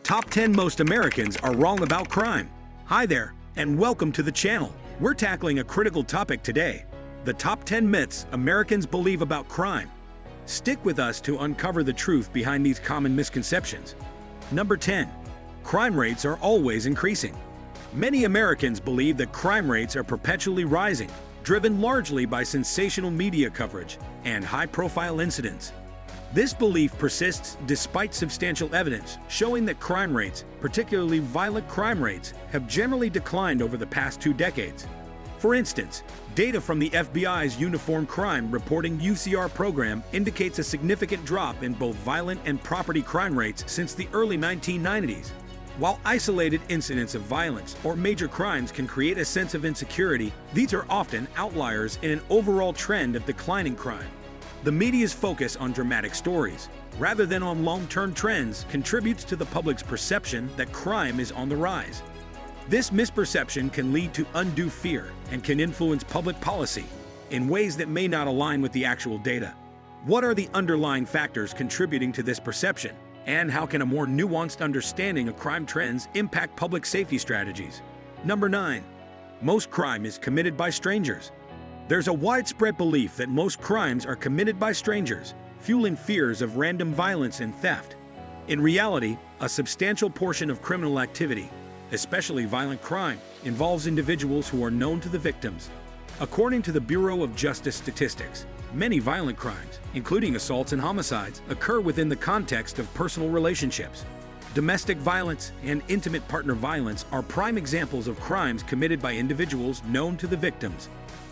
Top 10 most Americans are wrong about crime. Hi there, and welcome to the channel. We're tackling a critical topic today: the top 10 myths Americans believe about crime. Stick with us to uncover the truth behind these common misconceptions. Number 10. Crime rates are always increasing. Many Americans believe that crime rates are perpetually rising, driven largely by sensational media coverage and high-profile incidents. This belief persists despite substantial evidence showing that crime rates, particularly violent crime rates, have generally declined over the past 2 decades. For instance, data from the FBI's Uniform Crime Reporting UCR program indicates a significant drop in both violent and property crime rates since the early 1990s. While isolated incidents of violence or major crimes can create a sense of insecurity, these are often outliers in an overall trend of declining crime. The media's focus on dramatic stories, rather than on long-term trends, contributes to the public's perception that crime is on the rise. This misperception can lead to undue fear and can influence public policy in ways that may not align with the actual data. What are the underlying factors contributing to this perception? And how can a more nuanced understanding of crime trends impact public safety strategies? Number 9. Most crime is committed by strangers. There's a widespread belief that most crimes are committed by strangers, fueling fears of random violence and theft. In reality, a substantial portion of criminal activity, especially violent crime, involves individuals who are known to the victims. According to the Bureau of Justice Statistics, many violent crimes, including assaults and homicides, occur within the context of personal relationships. Domestic violence and intimate partner violence are prime examples of crimes committed by individuals known to the victims.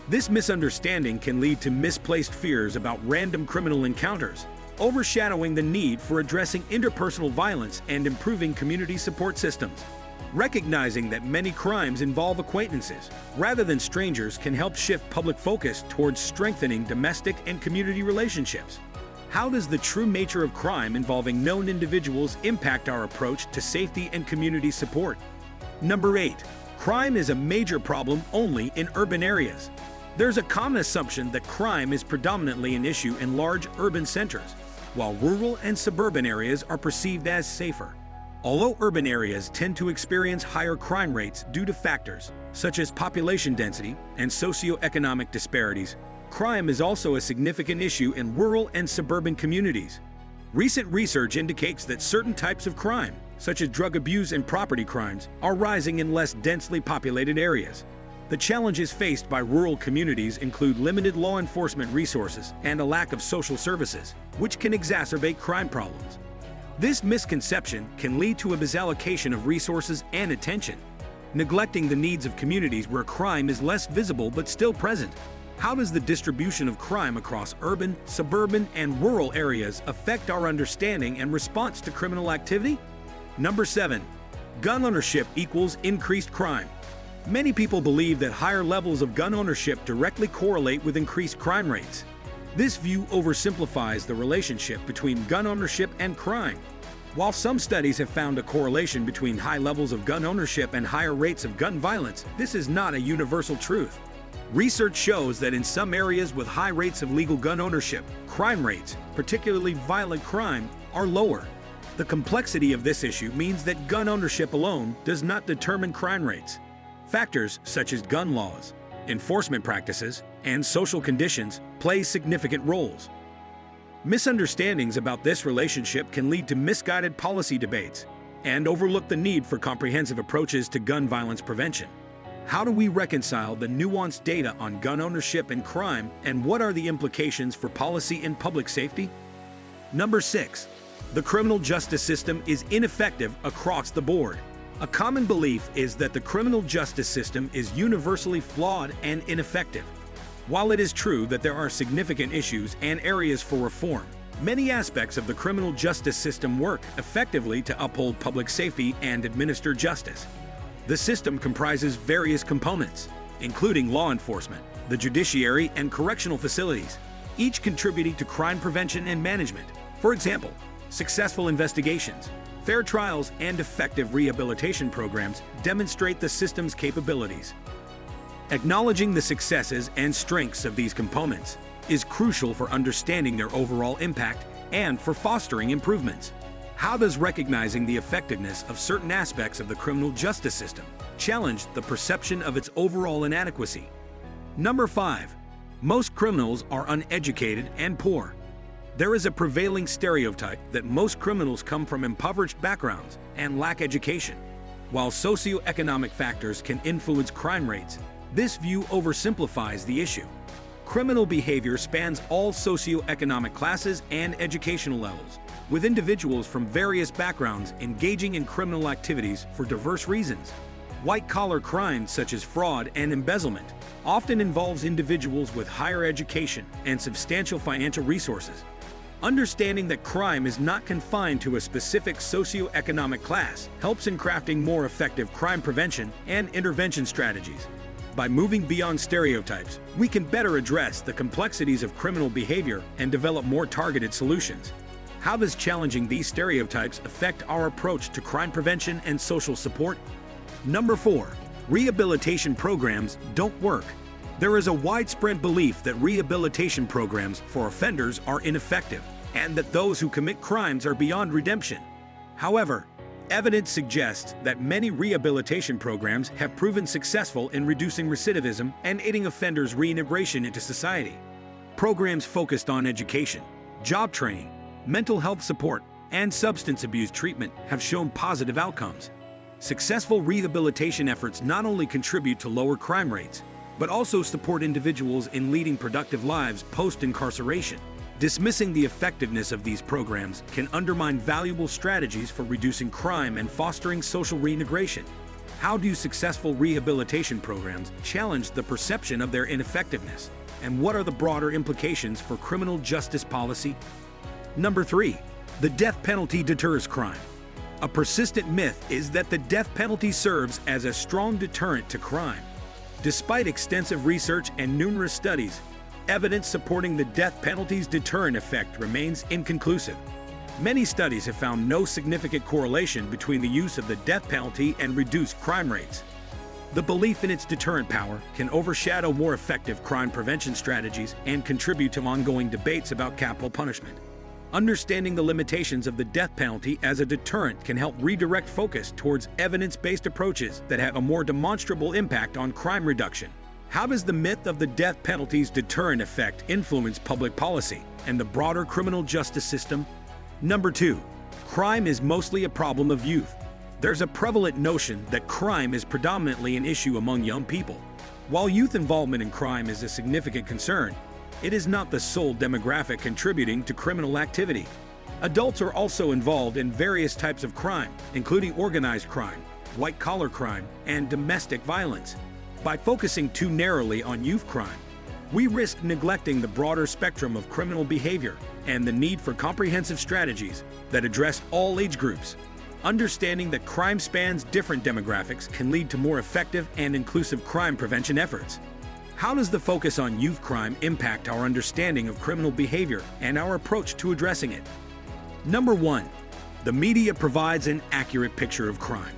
This misunderstanding can lead to misplaced fears about random criminal encounters, overshadowing the need for addressing interpersonal violence and improving community support systems. Recognizing that many crimes involve acquaintances, rather than strangers, can help shift public focus towards strengthening domestic and community relationships. How does the true nature of crime involving known individuals impact our approach to safety and community support? Number 8. Crime is a major problem only in urban areas. There's a common assumption that crime is predominantly an issue in large urban centers, while rural and suburban areas are perceived as safer. Although urban areas tend to experience higher crime rates due to factors such as population density and socioeconomic disparities, crime is also a significant issue in rural and suburban communities. Recent research indicates that certain types of crime, such as drug abuse and property crimes, are rising in less densely populated areas. The challenges faced by rural communities include limited law enforcement resources and a lack of social services, which can exacerbate crime problems. This misconception can lead to a misallocation of resources and attention, neglecting the needs of communities where crime is less visible but still present. How does the distribution of crime across urban, suburban, and rural areas affect our understanding and response to criminal activity? Number 7. Gun ownership equals increased crime. Many people believe that higher levels of gun ownership directly correlate with increased crime rates. This view oversimplifies the relationship between gun ownership and crime. While some studies have found a correlation between high levels of gun ownership and higher rates of gun violence, this is not a universal truth. Research shows that in some areas with high rates of legal gun ownership, crime rates, particularly violent crime, are lower. The complexity of this issue means that gun ownership alone does not determine crime rates. Factors such as gun laws, enforcement practices, and social conditions play significant roles. Misunderstandings about this relationship can lead to misguided policy debates and overlook the need for comprehensive approaches to gun violence prevention. How do we reconcile the nuanced data on gun ownership and crime, and what are the implications for policy and public safety? Number 6. The criminal justice system is ineffective across the board. A common belief is that the criminal justice system is universally flawed and ineffective. While it is true that there are significant issues and areas for reform, many aspects of the criminal justice system work effectively to uphold public safety and administer justice. The system comprises various components, including law enforcement, the judiciary, and correctional facilities, each contributing to crime prevention and management. For example, successful investigations, fair trials, and effective rehabilitation programs demonstrate the system's capabilities. Acknowledging the successes and strengths of these components is crucial for understanding their overall impact and for fostering improvements. How does recognizing the effectiveness of certain aspects of the criminal justice system challenge the perception of its overall inadequacy? Number 5. Most criminals are uneducated and poor. There is a prevailing stereotype that most criminals come from impoverished backgrounds and lack education. While socioeconomic factors can influence crime rates, this view oversimplifies the issue. Criminal behavior spans all socioeconomic classes and educational levels, with individuals from various backgrounds engaging in criminal activities for diverse reasons. White-collar crimes such as fraud and embezzlement often involves individuals with higher education and substantial financial resources. Understanding that crime is not confined to a specific socioeconomic class helps in crafting more effective crime prevention and intervention strategies. By moving beyond stereotypes, we can better address the complexities of criminal behavior and develop more targeted solutions. How does challenging these stereotypes affect our approach to crime prevention and social support? Number 4. Rehabilitation programs don't work. There is a widespread belief that rehabilitation programs for offenders are ineffective and that those who commit crimes are beyond redemption. However, evidence suggests that many rehabilitation programs have proven successful in reducing recidivism and aiding offenders' reintegration into society. Programs focused on education, job training, mental health support, and substance abuse treatment have shown positive outcomes. Successful rehabilitation efforts not only contribute to lower crime rates, but also support individuals in leading productive lives post-incarceration. Dismissing the effectiveness of these programs can undermine valuable strategies for reducing crime and fostering social reintegration. How do successful rehabilitation programs challenge the perception of their ineffectiveness? And what are the broader implications for criminal justice policy? Number 3. The death penalty deters crime. A persistent myth is that the death penalty serves as a strong deterrent to crime. Despite extensive research and numerous studies, evidence supporting the death penalty's deterrent effect remains inconclusive. Many studies have found no significant correlation between the use of the death penalty and reduced crime rates. The belief in its deterrent power can overshadow more effective crime prevention strategies and contribute to ongoing debates about capital punishment. Understanding the limitations of the death penalty as a deterrent can help redirect focus towards evidence-based approaches that have a more demonstrable impact on crime reduction. How does the myth of the death penalty's deterrent effect influence public policy and the broader criminal justice system? Number 2. Crime is mostly a problem of youth. There's a prevalent notion that crime is predominantly an issue among young people. While youth involvement in crime is a significant concern, it is not the sole demographic contributing to criminal activity. Adults are also involved in various types of crime, including organized crime, white-collar crime, and domestic violence. By focusing too narrowly on youth crime, we risk neglecting the broader spectrum of criminal behavior and the need for comprehensive strategies that address all age groups. Understanding that crime spans different demographics can lead to more effective and inclusive crime prevention efforts. How does the focus on youth crime impact our understanding of criminal behavior and our approach to addressing it? Number 1. The media provides an accurate picture of crime.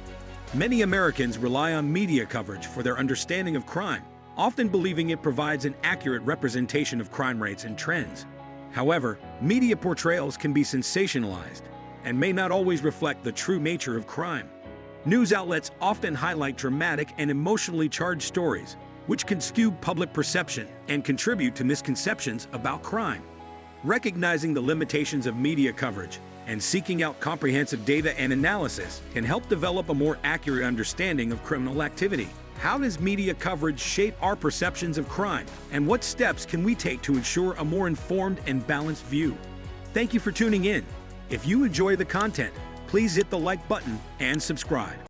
Many Americans rely on media coverage for their understanding of crime, often believing it provides an accurate representation of crime rates and trends. However, media portrayals can be sensationalized and may not always reflect the true nature of crime. News outlets often highlight dramatic and emotionally charged stories, which can skew public perception and contribute to misconceptions about crime. Recognizing the limitations of media coverage and seeking out comprehensive data and analysis can help develop a more accurate understanding of criminal activity. How does media coverage shape our perceptions of crime, and what steps can we take to ensure a more informed and balanced view? Thank you for tuning in. If you enjoy the content, please hit the like button and subscribe.